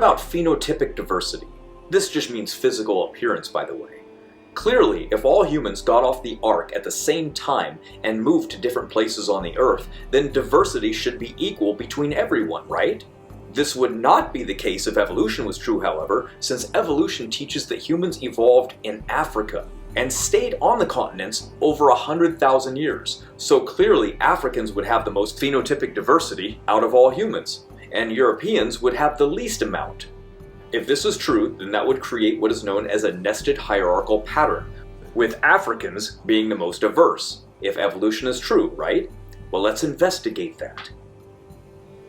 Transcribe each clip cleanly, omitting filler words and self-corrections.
about phenotypic diversity? This just means physical appearance, by the way. Clearly, if all humans got off the ark at the same time and moved to different places on the earth, then diversity should be equal between everyone, right? This would not be the case if evolution was true, however, since evolution teaches that humans evolved in Africa and stayed on the continents over 100,000 years. So clearly Africans would have the most phenotypic diversity out of all humans, and Europeans would have the least amount. If this is true, then that would create what is known as a nested hierarchical pattern, with Africans being the most diverse, if evolution is true, right? Well, let's investigate that.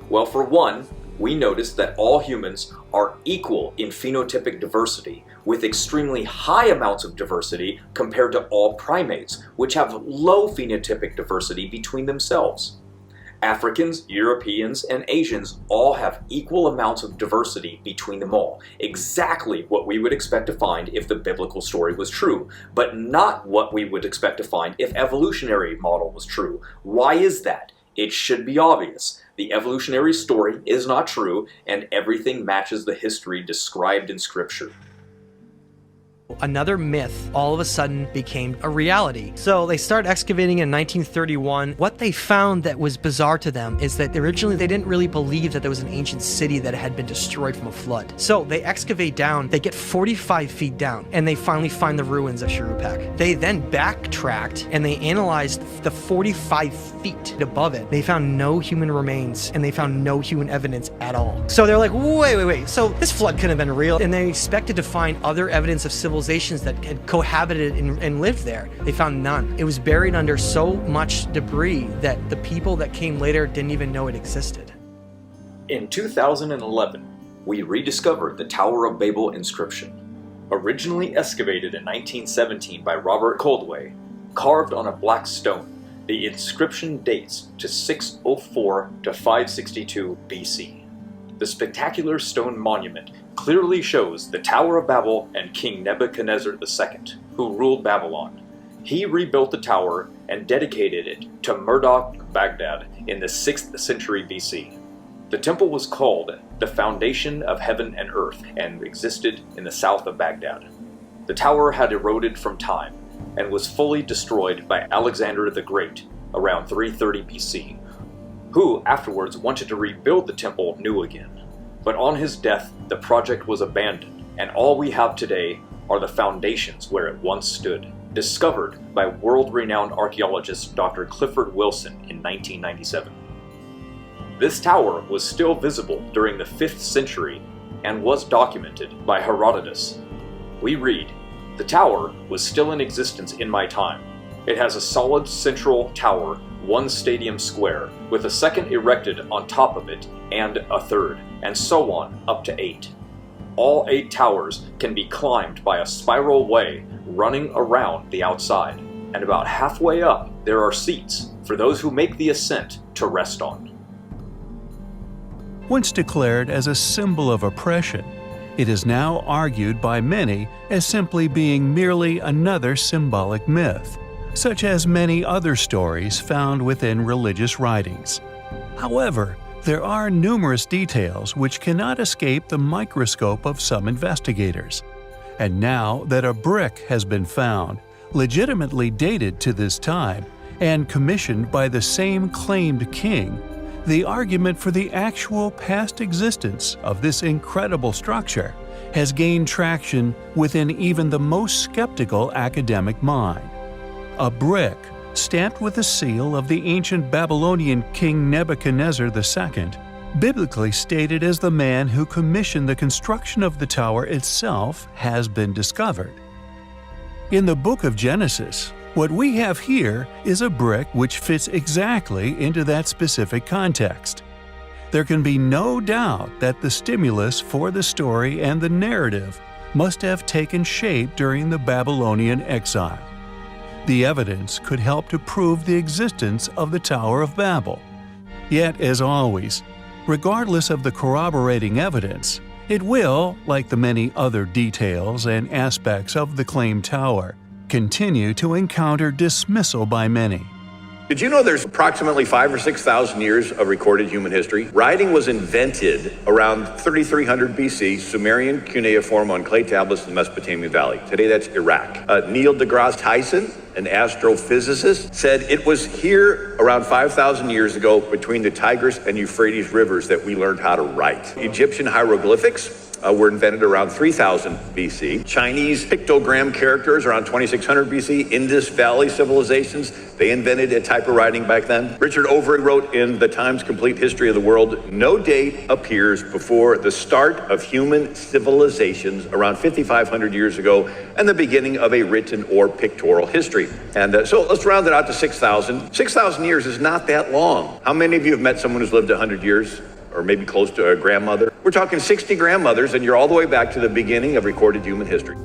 Well, for one, we notice that all humans are equal in phenotypic diversity, with extremely high amounts of diversity compared to all primates, which have low phenotypic diversity between themselves. Africans, Europeans, and Asians all have equal amounts of diversity between them all. Exactly what we would expect to find if the biblical story was true, but not what we would expect to find if evolutionary model was true. Why is that? It should be obvious. The evolutionary story is not true, and everything matches the history described in Scripture. Another myth all of a sudden became a reality. So they started excavating in 1931. What they found that was bizarre to them is that originally they didn't really believe that there was an ancient city that had been destroyed from a flood. So they excavate down, they get 45 feet down, and they finally find the ruins of Shuruppak. They then backtracked and they analyzed the 45 feet above it. They found no human remains and they found no human evidence at all. So they're like, wait. So this flood couldn't have been real. And they expected to find other evidence of civilizations that had cohabited and lived there. They found none. It was buried under so much debris that the people that came later didn't even know it existed. In 2011, we rediscovered the Tower of Babel inscription. Originally excavated in 1917 by Robert Coldway, carved on a black stone, the inscription dates to 604 to 562 BC. The spectacular stone monument clearly shows the Tower of Babel and King Nebuchadnezzar II, who ruled Babylon. He rebuilt the tower and dedicated it to Marduk Baghdad in the 6th century BC. The temple was called the Foundation of Heaven and Earth and existed in the south of Baghdad. The tower had eroded from time and was fully destroyed by Alexander the Great around 330 BC, who afterwards wanted to rebuild the temple new again. But on his death, the project was abandoned, and all we have today are the foundations where it once stood, discovered by world-renowned archaeologist Dr. Clifford Wilson in 1997. This tower was still visible during the 5th century and was documented by Herodotus. We read, "The tower was still in existence in my time. It has a solid central tower, 1 stadium square, with a second erected on top of it, and a third, and so on up to 8. All 8 towers can be climbed by a spiral way running around the outside, and about halfway up there are seats for those who make the ascent to rest on." Once declared as a symbol of oppression, it is now argued by many as simply being merely another symbolic myth, such as many other stories found within religious writings. However, there are numerous details which cannot escape the microscope of some investigators. And now that a brick has been found, legitimately dated to this time, and commissioned by the same claimed king, the argument for the actual past existence of this incredible structure has gained traction within even the most skeptical academic mind. A brick, stamped with the seal of the ancient Babylonian king Nebuchadnezzar II, biblically stated as the man who commissioned the construction of the tower itself, has been discovered. In the book of Genesis, what we have here is a brick which fits exactly into that specific context. There can be no doubt that the stimulus for the story and the narrative must have taken shape during the Babylonian exile. The evidence could help to prove the existence of the Tower of Babel. Yet, as always, regardless of the corroborating evidence, it will, like the many other details and aspects of the claimed tower, continue to encounter dismissal by many. Did you know there's approximately 5,000 or 6,000 years of recorded human history? Writing was invented around 3300 BC, Sumerian cuneiform on clay tablets in the Mesopotamian Valley. Today that's Iraq. Neil deGrasse Tyson, an astrophysicist, said it was here around 5,000 years ago between the Tigris and Euphrates rivers that we learned how to write. Egyptian hieroglyphics were invented around 3000 BC. Chinese pictogram characters around 2600 BC. Indus Valley civilizations, they invented a type of writing back then. Richard Overy wrote in the Times Complete History of the World, no date appears before the start of human civilizations around 5,500 years ago and the beginning of a written or pictorial history. And so let's round it out to 6,000. 6,000 years is not that long. How many of you have met someone who's lived 100 years? Or maybe close to a grandmother? We're talking 60 grandmothers, and you're all the way back to the beginning of recorded human history.